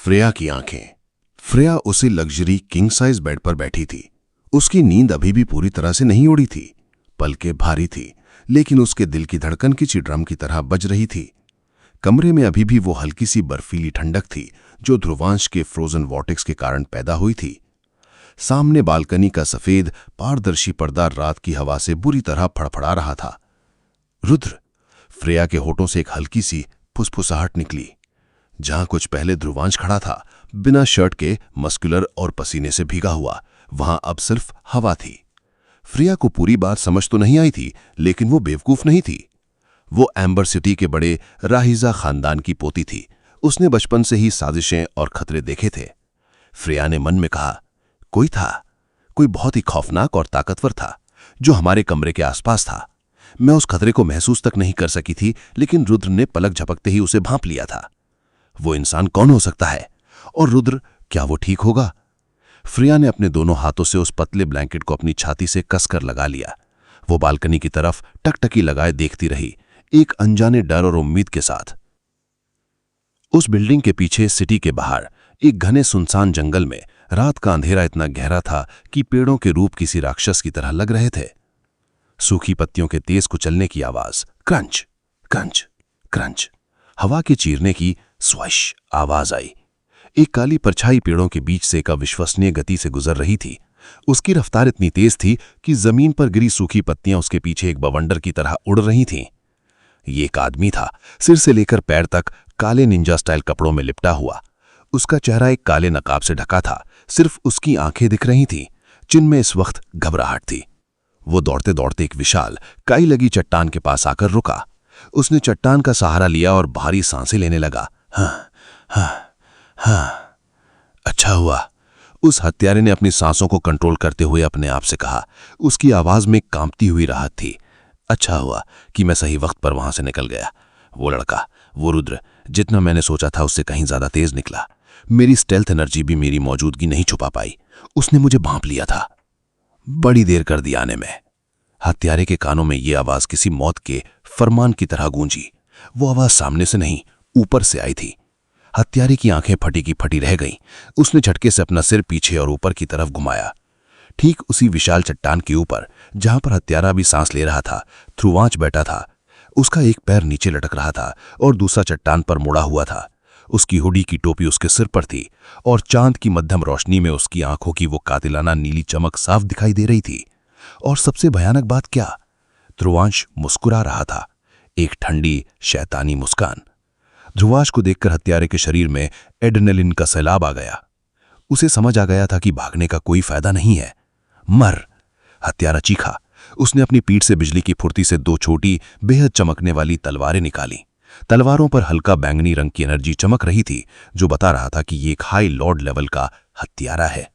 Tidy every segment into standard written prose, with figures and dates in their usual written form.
Freya की आंखें। Freya उसी लग्जरी किंग साइज बेड पर बैठी थी। उसकी नींद अभी भी पूरी तरह से नहीं उड़ी थी। पलकें भारी थी, लेकिन उसके दिल की धड़कन किसी ड्रम की तरह बज रही थी। कमरे में अभी भी वो हल्की सी बर्फीली ठंडक थी जो ध्रुवांश के फ्रोजन वॉर्टेक्स के कारण पैदा हुई थी। सामने बालकनी का सफेद पारदर्शी पर्दा रात की हवा से बुरी तरह फड़फड़ा रहा था। रुद्र, फ्रेया के होठों से एक हल्की सी फुसफुसाहट निकली। जहां कुछ पहले ध्रुवांश खड़ा था, बिना शर्ट के, मस्कुलर और पसीने से भीगा हुआ, वहां अब सिर्फ हवा थी। फ्रेया को पूरी बात समझ तो नहीं आई थी, लेकिन वो बेवकूफ नहीं थी। वो एम्बर सिटी के बड़े राहिजा खानदान की पोती थी। उसने बचपन से ही साजिशें और खतरे देखे थे। फ्रेया ने मन में कहा, कोई था, कोई बहुत ही खौफनाक और ताकतवर था जो हमारे कमरे के आसपास था। मैं उस खतरे को महसूस तक नहीं कर सकी थी, लेकिन रुद्र ने पलक झपकते ही उसे भांप लिया था। वो इंसान कौन हो सकता है? और रुद्र, क्या वो ठीक होगा? फ्रेया ने अपने दोनों हाथों से उस पतले ब्लैंकेट को अपनी छाती से कसकर लगा लिया। वो बालकनी की तरफ टकटकी लगाए देखती रही, एक अनजाने डर और उम्मीद के साथ। उस बिल्डिंग के पीछे सिटी के बाहर एक घने सुनसान जंगल में रात का अंधेरा इतना गहरा था कि पेड़ों के रूप किसी राक्षस की तरह लग रहे थे। सूखी पत्तियों के तेज कुचलने की आवाज, क्रंच क्रंच क्रंच, हवा के चीरने की स्वश आवाज आई। एक काली परछाई पेड़ों के बीच से एक अविश्वसनीय गति से गुजर रही थी। उसकी रफ्तार इतनी तेज थी कि जमीन पर गिरी सूखी पत्तियां उसके पीछे एक बवंडर की तरह उड़ रही थीं। ये एक आदमी था, सिर से लेकर पैर तक काले निंजा स्टाइल कपड़ों में लिपटा हुआ। उसका चेहरा एक काले नकाब से ढका था, सिर्फ उसकी आंखें दिख रही थीं, जिनमें इस वक्त घबराहट थी। वो दौड़ते दौड़ते एक विशाल काई लगी चट्टान के पास आकर रुका। उसने चट्टान का सहारा लिया और भारी सांसें लेने लगा। हाँ हाँ हाँ, अच्छा हुआ, उस हत्यारे ने अपनी सांसों को कंट्रोल करते हुए अपने आप से कहा। उसकी आवाज में कांपती हुई राहत थी। अच्छा हुआ कि मैं सही वक्त पर वहां से निकल गया। वो लड़का, वो रुद्र, जितना मैंने सोचा था उससे कहीं ज्यादा तेज निकला। मेरी स्टेल्थ एनर्जी भी मेरी मौजूदगी नहीं छुपा पाई। उसने मुझे भांप लिया था। बड़ी देर कर दी आने में। हत्यारे के कानों में ये आवाज किसी मौत के फरमान की तरह गूंजी। वो आवाज सामने से नहीं, ऊपर से आई थी। हत्यारे की आंखें फटी की फटी रह गईं। उसने झटके से अपना सिर पीछे और ऊपर की तरफ घुमाया। ठीक उसी विशाल चट्टान के ऊपर, जहां पर हत्यारा भी सांस ले रहा था, ध्रुवांश बैठा था। उसका एक पैर नीचे लटक रहा था और दूसरा चट्टान पर मुड़ा हुआ था। उसकी हुडी की टोपी उसके सिर पर थी और चांद की मध्यम रोशनी में उसकी आंखों की वो कातिलाना नीली चमक साफ दिखाई दे रही थी। और सबसे भयानक बात क्या, ध्रुवांश मुस्कुरा रहा था, एक ठंडी शैतानी मुस्कान। ध्रुवांश को देखकर हत्यारे के शरीर में एड्रेनलिन का सैलाब आ गया। उसे समझ आ गया था कि भागने का कोई फायदा नहीं है। मर, हत्यारा चीखा। उसने अपनी पीठ से बिजली की फुर्ती से दो छोटी बेहद चमकने वाली तलवारें निकाली। तलवारों पर हल्का बैंगनी रंग की एनर्जी चमक रही थी, जो बता रहा था कि ये एक हाई लॉर्ड लेवल का हत्यारा है।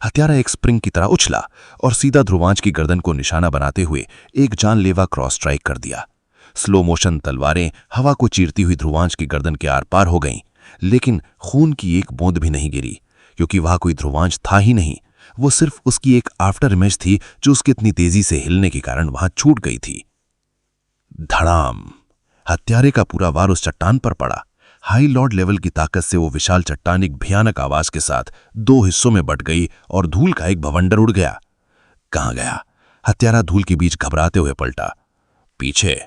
हत्यारा एक स्प्रिंग की तरह उछला और सीधा ध्रुवांश की गर्दन को निशाना बनाते हुए एक जानलेवा क्रॉस स्ट्राइक कर दिया। स्लो मोशन तलवारें हवा को चीरती हुई ध्रुवांश की गर्दन के आर पार हो गईं, लेकिन खून की एक बूंद भी नहीं गिरी, क्योंकि वह कोई ध्रुवांश था ही नहीं। वो सिर्फ उसकी एक आफ्टर इमेज थी जो उसके इतनी तेजी से हिलने के कारण वहां छूट गई थी। धड़ाम, हत्यारे का पूरा वार उस चट्टान पर पड़ा। हाई लॉर्ड लेवल की ताकत से वो विशाल चट्टान एक भयानक आवाज के साथ दो हिस्सों में बट गई और धूल का एक भवंडर उड़ गया। कहां गया? हत्यारा धूल के बीच घबराते हुए पलटा। पीछे।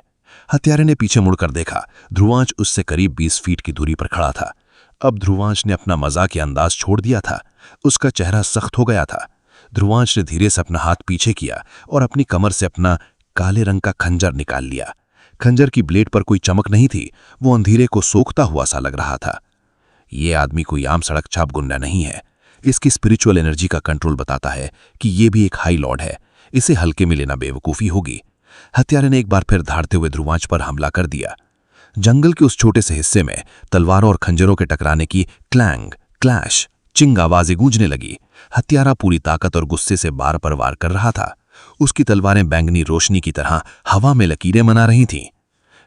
हत्यारे ने पीछे मुड़कर देखा। ध्रुवांश उससे करीब 20 फीट की दूरी पर खड़ा था। अब ध्रुवांश ने अपना मजाक या अंदाज छोड़ दिया था। उसका चेहरा सख्त हो गया था। ध्रुवांश ने धीरे से अपना हाथ पीछे किया और अपनी कमर से अपना काले रंग का खंजर निकाल लिया। खंजर की ब्लेड पर कोई चमक नहीं थी, वो अंधेरे को सोखता हुआ सा लग रहा था। ये आदमी कोई आम सड़क छाप गुंडा नहीं है। इसकी स्पिरिचुअल एनर्जी का कंट्रोल बताता है कि ये भी एक हाई लॉर्ड है। इसे हल्के में लेना बेवकूफी होगी। हत्यारे ने एक बार फिर धारते हुए ध्रुवांश पर हमला कर दिया। जंगल के उस छोटे से हिस्से में तलवारों और खंजरों के टकराने की क्लैंग, क्लैश, चिंग आवाजें गूंजने लगी। हत्यारा पूरी ताकत और गुस्से से बार पर वार कर रहा था। उसकी तलवारें बैंगनी रोशनी की तरह हवा में लकीरें बना रही थीं।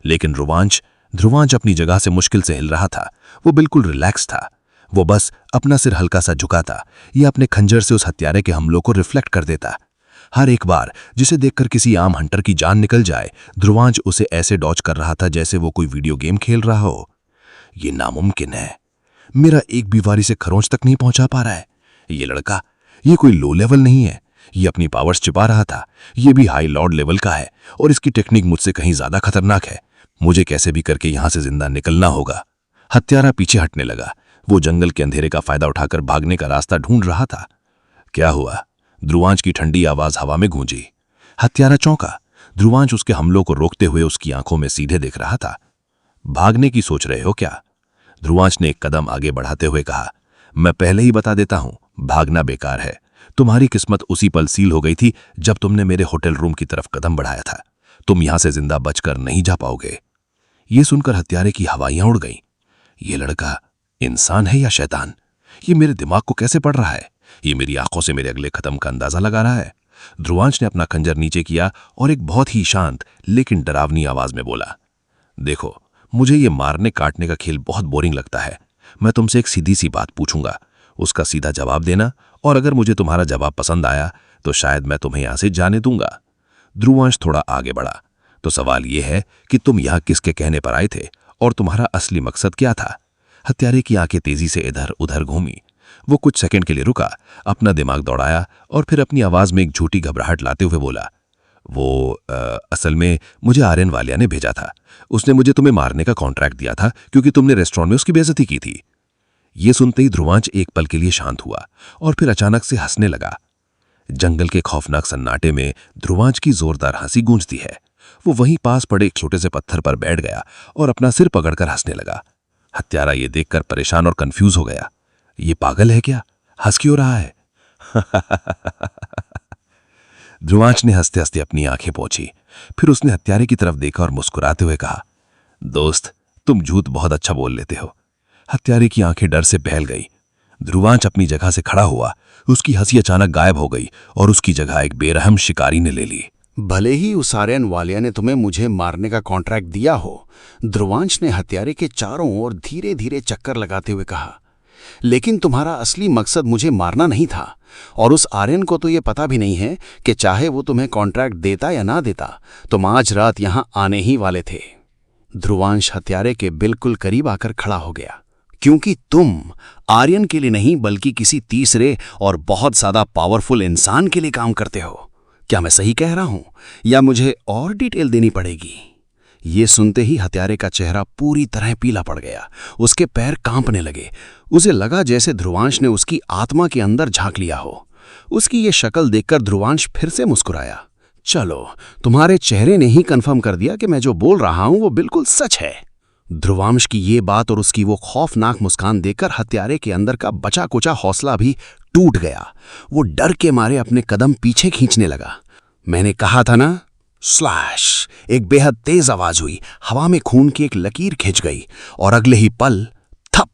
लेकिन ध्रुवांश अपनी जगह से मुश्किल से हिल रहा था। वो बिल्कुल रिलैक्स था। वो बस अपना सिर हल्का सा झुकाता या अपने खंजर से उस हत्यारे के हमलों को रिफ्लेक्ट कर देता। हर एक बार जिसे देखकर किसी आम हंटर की जान निकल जाए, ध्रुवांश उसे ऐसे डॉज कर रहा था जैसे वो कोई वीडियो गेम खेल रहा हो। ये नामुमकिन है। मेरा एक भी वारी से खरोंच तक नहीं पहुंचा पा रहा है। ये लड़का, ये कोई लो लेवल नहीं है, ये अपनी पावर्स छिपा रहा था। ये भी हाई लॉर्ड लेवल का है और इसकी टेक्निक मुझसे कहीं ज्यादा खतरनाक है। मुझे कैसे भी करके यहां से जिंदा निकलना होगा। हत्यारा पीछे हटने लगा। वो जंगल के अंधेरे का फायदा उठाकर भागने का रास्ता ढूंढ रहा था। क्या हुआ? ध्रुवांश की ठंडी आवाज हवा में गूंजी। हत्यारा चौंका। ध्रुवांश उसके हमलों को रोकते हुए उसकी आंखों में सीधे देख रहा था। भागने की सोच रहे हो क्या? ध्रुवांश ने एक कदम आगे बढ़ाते हुए कहा। मैं पहले ही बता देता हूं, भागना बेकार है। तुम्हारी किस्मत उसी पल सील हो गई थी जब तुमने मेरे होटल रूम की तरफ कदम बढ़ाया था। तुम यहां से जिंदा बचकर नहीं जा पाओगे। ये सुनकर हत्यारे की हवाइयां उड़ गईं। ये लड़का इंसान है या शैतान? ये मेरे दिमाग को कैसे पढ़ रहा है? ये मेरी आंखों से मेरे अगले कदम का अंदाजा लगा रहा है। ध्रुवांश ने अपना खंजर नीचे किया और एक बहुत ही शांत लेकिन डरावनी आवाज में बोला, देखो, मुझे ये मारने काटने का खेल बहुत बोरिंग लगता है। मैं तुमसे एक सीधी सी बात पूछूंगा, उसका सीधा जवाब देना, और अगर मुझे तुम्हारा जवाब पसंद आया तो शायद मैं तुम्हें यहां से जाने दूंगा। ध्रुवांश थोड़ा आगे बढ़ा। तो सवाल यह है कि तुम यहां किसके कहने पर आए थे और तुम्हारा असली मकसद क्या था? हत्यारे की आंखें तेजी से इधर उधर घूमी। वो कुछ सेकंड के लिए रुका, अपना दिमाग दौड़ाया और फिर अपनी आवाज में एक झूठी घबराहट लाते हुए बोला, असल में मुझे आर्यन वालिया ने भेजा था। उसने मुझे तुम्हें मारने का कॉन्ट्रैक्ट दिया था क्योंकि तुमने रेस्टोरेंट में उसकी बेइज्जती की थी। ये सुनते ही ध्रुवांश एक पल के लिए शांत हुआ और फिर अचानक से हंसने लगा। जंगल के खौफनाक सन्नाटे में ध्रुवांश की जोरदार हंसी गूंजती है। वो वहीं पास पड़े एक छोटे से पत्थर पर बैठ गया और अपना सिर पकड़कर हंसने लगा। हत्यारा ये देखकर परेशान और कंफ्यूज हो गया। ये पागल है क्या? हंस क्यों रहा है? ध्रुवांश ने हंसते हंसते अपनी आंखें पोंछी। फिर उसने हत्यारे की तरफ देखा और मुस्कुराते हुए कहा, दोस्त, तुम झूठ बहुत अच्छा बोल लेते हो। हत्यारे की आंखें डर से बहल गई। ध्रुवांश अपनी जगह से खड़ा हुआ। उसकी हंसी अचानक गायब हो गई और उसकी जगह एक बेरहम शिकारी ने ले ली। भले ही उस आर्यन वालिया ने तुम्हें मुझे मारने का कॉन्ट्रैक्ट दिया हो, ध्रुवांश ने हत्यारे के चारों ओर धीरे धीरे चक्कर लगाते हुए कहा, लेकिन तुम्हारा असली मकसद मुझे मारना नहीं था। और उस आर्यन को तो ये पता भी नहीं है कि चाहे वो तुम्हें कॉन्ट्रैक्ट देता या ना देता, तुम आज रात यहां आने ही वाले थे। ध्रुवांश हत्यारे के बिल्कुल करीब आकर खड़ा हो गया, क्योंकि तुम आर्यन के लिए नहीं बल्कि किसी तीसरे और बहुत ज्यादा पावरफुल इंसान के लिए काम करते हो। क्या मैं सही कह रहा हूं या मुझे और डिटेल देनी पड़ेगी? ये सुनते ही हत्यारे का चेहरा पूरी तरह पीला पड़ गया। उसके पैर कांपने लगे। उसे लगा जैसे ध्रुवांश ने उसकी आत्मा के अंदर झांक लिया हो। उसकी ये शक्ल देखकर ध्रुवांश फिर से मुस्कुराया। चलो, तुम्हारे चेहरे ने ही कंफर्म कर दिया कि मैं जो बोल रहा हूं वो बिल्कुल सच है। ध्रुवांश की ये बात और उसकी वो खौफनाक मुस्कान देखकर हत्यारे के अंदर का बचा कुचा हौसला भी टूट गया। वो डर के मारे अपने कदम पीछे खींचने लगा। मैंने कहा था ना। स्लैश! एक बेहद तेज आवाज हुई। हवा में खून की एक लकीर खिंच गई और अगले ही पल थप,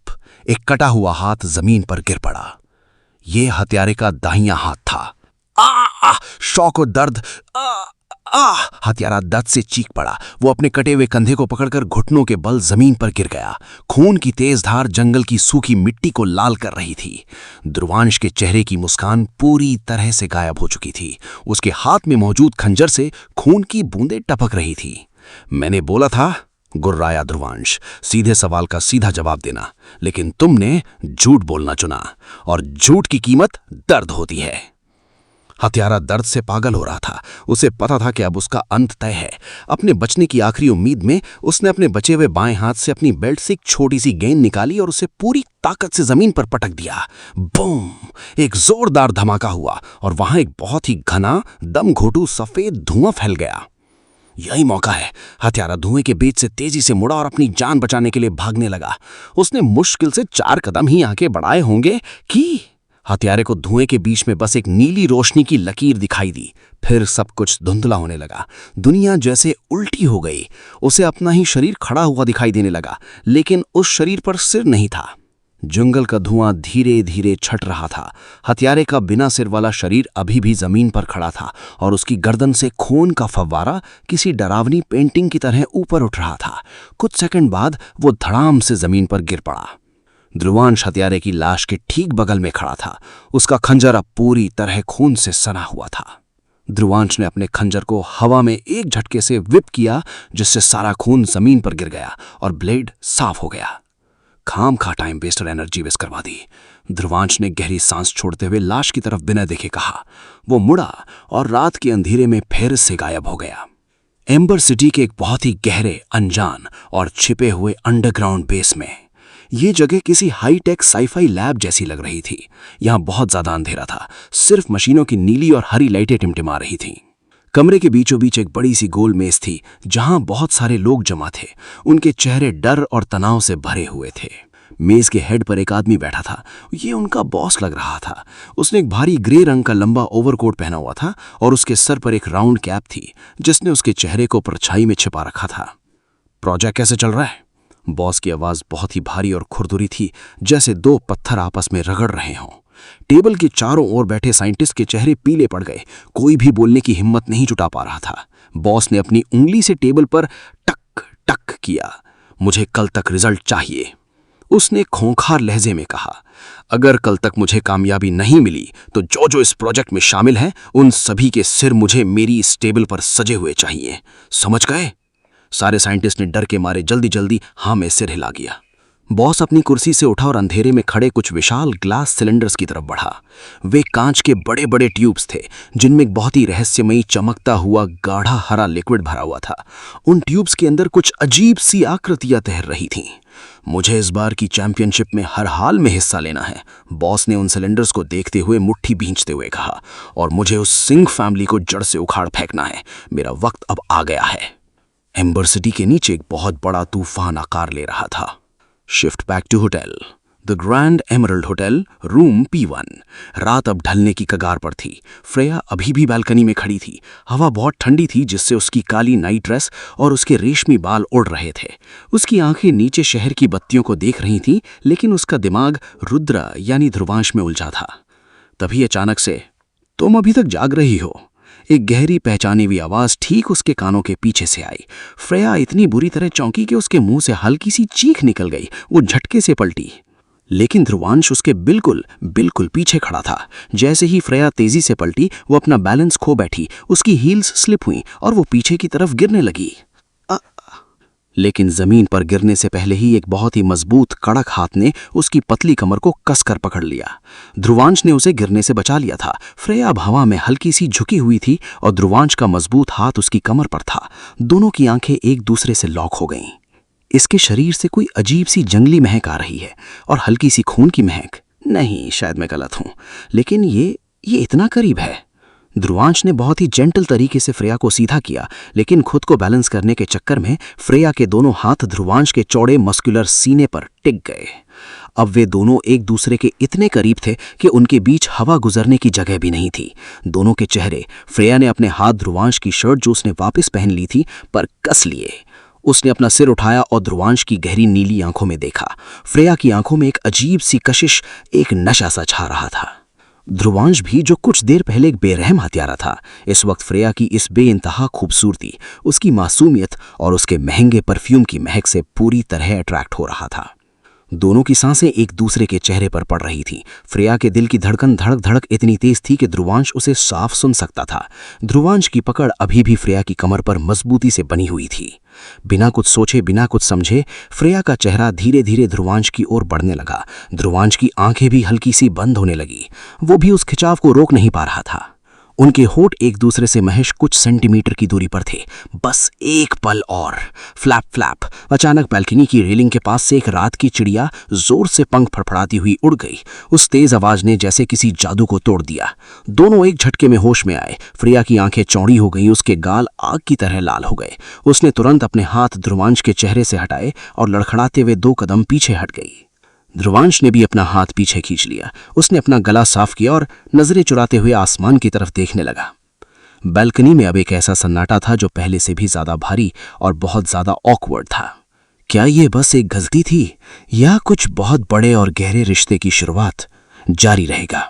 एक कटा हुआ हाथ जमीन पर गिर पड़ा। यह हत्यारे का दाहिना हाथ था। शौक और दर्द। हत्यारा दर्द से चीख पड़ा। वो अपने कटे हुए कंधे को पकड़कर घुटनों के बल जमीन पर गिर गया। खून की तेज धार जंगल की सूखी मिट्टी को लाल कर रही थी। ध्रुवांश के चेहरे की मुस्कान पूरी तरह से गायब हो चुकी थी। उसके हाथ में मौजूद खंजर से खून की बूंदें टपक रही थी। मैंने बोला था, गुर्राया ध्रुवांश, सीधे सवाल का सीधा जवाब देना, लेकिन तुमने झूठ बोलना चुना और झूठ की कीमत दर्द होती है। हत्यारा दर्द से पागल हो रहा था। उसे पता था कि अब उसका अंत तय है। अपने बचने की आखिरी उम्मीद में उसने अपने बचे हुए बाएं हाथ से अपनी बेल्ट से एक छोटी सी गेंद निकाली और उसे पूरी ताकत से जमीन पर पटक दिया। बूम! एक जोरदार धमाका हुआ और वहां एक बहुत ही घना, दम घोटू सफेद धुआं फैल गया। यही मौका है। हत्यारा धुएं के बीच से तेजी से मुड़ा और अपनी जान बचाने के लिए भागने लगा। उसने मुश्किल से 4 कदम ही आगे बढ़ाए होंगे कि हत्यारे को धुएं के बीच में बस एक नीली रोशनी की लकीर दिखाई दी। फिर सब कुछ धुंधला होने लगा। दुनिया जैसे उल्टी हो गई। उसे अपना ही शरीर खड़ा हुआ दिखाई देने लगा, लेकिन उस शरीर पर सिर नहीं था। जंगल का धुआं धीरे धीरे छट रहा था। हत्यारे का बिना सिर वाला शरीर अभी भी जमीन पर खड़ा था और उसकी गर्दन से खून का फव्वारा किसी डरावनी पेंटिंग की तरह ऊपर उठ रहा था। कुछ सेकंड बाद वो धड़ाम से जमीन पर गिर पड़ा। ध्रुवांश हत्यारे की लाश के ठीक बगल में खड़ा था। उसका खंजर अब पूरी तरह खून से सना हुआ था। ध्रुवांश ने अपने खंजर को हवा में एक झटके से व्हिप किया, जिससे सारा खून जमीन पर गिर गया और ब्लेड साफ हो गया। खाम खा टाइम वेस्ट और एनर्जी वेस्ट करवा दी। ध्रुवांश ने गहरी सांस छोड़ते हुए लाश की तरफ बिना देखे कहा। वो मुड़ा और रात के अंधेरे में फिर से गायब हो गया। एम्बर सिटी के एक बहुत ही गहरे, अनजान और छिपे हुए अंडरग्राउंड बेस में ये जगह किसी हाईटेक साईफाई लैब जैसी लग रही थी। यहां बहुत ज्यादा अंधेरा था, सिर्फ मशीनों की नीली और हरी लाइटें टिमटिमा रही थीं। कमरे के बीचों बीच एक बड़ी सी गोल मेज थी जहां बहुत सारे लोग जमा थे। उनके चेहरे डर और तनाव से भरे हुए थे। मेज के हेड पर एक आदमी बैठा था। ये उनका बॉस लग रहा था। उसने एक भारी ग्रे रंग का लंबा ओवरकोट पहना हुआ था और उसके सर पर एक राउंड कैप थी जिसने उसके चेहरे को परछाई में छिपा रखा था। प्रोजेक्ट कैसे चल रहा है? बॉस की आवाज बहुत ही भारी और खुरदुरी थी, जैसे दो पत्थर आपस में रगड़ रहे हों। टेबल के चारों ओर बैठे साइंटिस्ट के चेहरे पीले पड़ गए। कोई भी बोलने की हिम्मत नहीं जुटा पा रहा था। बॉस ने अपनी उंगली से टेबल पर टक टक किया। मुझे कल तक रिजल्ट चाहिए, उसने खोंखार लहजे में कहा। अगर कल तक मुझे कामयाबी नहीं मिली तो जो जो इस प्रोजेक्ट में शामिल हैं उन सभी के सिर मुझे मेरी इस टेबल पर सजे हुए चाहिए। समझ गए? सारे साइंटिस्ट ने डर के मारे जल्दी जल्दी हाँ में सिर हिला गया। बॉस अपनी कुर्सी से उठा और अंधेरे में खड़े कुछ विशाल ग्लास सिलेंडर्स की तरफ बढ़ा। वे कांच के बड़े बड़े ट्यूब्स थे जिनमें एक बहुत ही रहस्यमयी चमकता हुआ गाढ़ा हरा लिक्विड भरा हुआ था। उन ट्यूब्स के अंदर कुछ अजीब सी आकृतियां तैर रही थीं। मुझे इस बार की चैंपियनशिप में हर हाल में हिस्सा लेना है, बॉस ने उन सिलेंडर्स को देखते हुए मुट्ठी भींचते हुए कहा। और मुझे उस सिंह फैमिली को जड़ से उखाड़ फेंकना है। मेरा वक्त अब आ गया है। एम्बर सिटी के नीचे एक बहुत बड़ा तूफान आकार ले रहा था। Shift back to hotel, the grand emerald hotel, room P1। रात अब ढलने की कगार पर थी। फ्रेया अभी भी बालकनी में खड़ी थी। हवा बहुत ठंडी थी जिससे उसकी काली नाइट ड्रेस और उसके रेशमी बाल उड़ रहे थे। उसकी आंखें नीचे शहर की बत्तियों को देख रही थीं, लेकिन उसका दिमाग रुद्र यानी ध्रुवांश में उलझा था। तभी अचानक से, तुम अभी तक जाग रही हो? एक गहरी पहचानी हुई आवाज ठीक उसके कानों के पीछे से आई। फ्रेया इतनी बुरी तरह चौंकी कि उसके मुंह से हल्की सी चीख निकल गई। वो झटके से पलटी, लेकिन ध्रुवांश उसके बिल्कुल पीछे खड़ा था। जैसे ही फ्रेया तेजी से पलटी, वो अपना बैलेंस खो बैठी। उसकी हील्स स्लिप हुई और वो पीछे की तरफ गिरने लगी। लेकिन जमीन पर गिरने से पहले ही एक बहुत ही मजबूत कड़क हाथ ने उसकी पतली कमर को कसकर पकड़ लिया। ध्रुवांश ने उसे गिरने से बचा लिया था। फ्रेया अब हवा में हल्की सी झुकी हुई थी और ध्रुवांश का मजबूत हाथ उसकी कमर पर था। दोनों की आंखें एक दूसरे से लॉक हो गईं। इसके शरीर से कोई अजीब सी जंगली महक आ रही है और हल्की सी खून की महक। नहीं, शायद मैं गलत हूं, लेकिन ये इतना करीब है। ध्रुवांश ने बहुत ही जेंटल तरीके से फ्रेया को सीधा किया, लेकिन खुद को बैलेंस करने के चक्कर में फ्रेया के दोनों हाथ ध्रुवांश के चौड़े मस्कुलर सीने पर टिक गए। अब वे दोनों एक दूसरे के इतने करीब थे कि उनके बीच हवा गुजरने की जगह भी नहीं थी। दोनों के चेहरे, फ्रेया ने अपने हाथ ध्रुवांश की शर्ट जो उसने वापस पहन ली थी पर कस लिए। उसने अपना सिर उठाया और ध्रुवांश की गहरी नीली आंखों में देखा। फ्रेया की आंखों में एक अजीब सी कशिश, एक नशा सा छा रहा था। ध्रुवांश भी, जो कुछ देर पहले एक बेरहम हत्यारा था, इस वक्त फ्रेया की इस बेइंतहा खूबसूरती, उसकी मासूमियत और उसके महंगे परफ्यूम की महक से पूरी तरह अट्रैक्ट हो रहा था। दोनों की सांसें एक दूसरे के चेहरे पर पड़ रही थीं। फ्रेया के दिल की धड़कन धड़क धड़क इतनी तेज थी कि ध्रुवांश उसे साफ सुन सकता था। ध्रुवांश की पकड़ अभी भी फ्रेया की कमर पर मजबूती से बनी हुई थी। बिना कुछ सोचे, बिना कुछ समझे, फ्रेया का चेहरा धीरे धीरे ध्रुवांश की ओर बढ़ने लगा। ध्रुवांश की आंखें भी हल्की सी बंद होने लगी। वो भी उस खिंचाव को रोक नहीं पा रहा था। उनके होठ एक दूसरे से महज कुछ सेंटीमीटर की दूरी पर थे। बस एक पल और। Flap flap. अचानक बालकनी की रेलिंग के पास से एक रात की चिड़िया जोर से पंख फड़फड़ाती हुई उड़ गई। उस तेज आवाज ने जैसे किसी जादू को तोड़ दिया। दोनों एक झटके में होश में आए। फ्रेया की आंखें चौड़ी हो गईं, उसके गाल आग की तरह लाल हो गए। उसने तुरंत अपने हाथ ध्रुवांश के चेहरे से हटाए और लड़खड़ाते हुए 2 कदम पीछे हट गई। ध्रुवांश ने भी अपना हाथ पीछे खींच लिया। उसने अपना गला साफ किया और नजरें चुराते हुए आसमान की तरफ देखने लगा। बालकनी में अब एक ऐसा सन्नाटा था जो पहले से भी ज्यादा भारी और बहुत ज्यादा ऑकवर्ड था। क्या ये बस एक गलती थी या कुछ बहुत बड़े और गहरे रिश्ते की शुरुआत जारी रहेगा?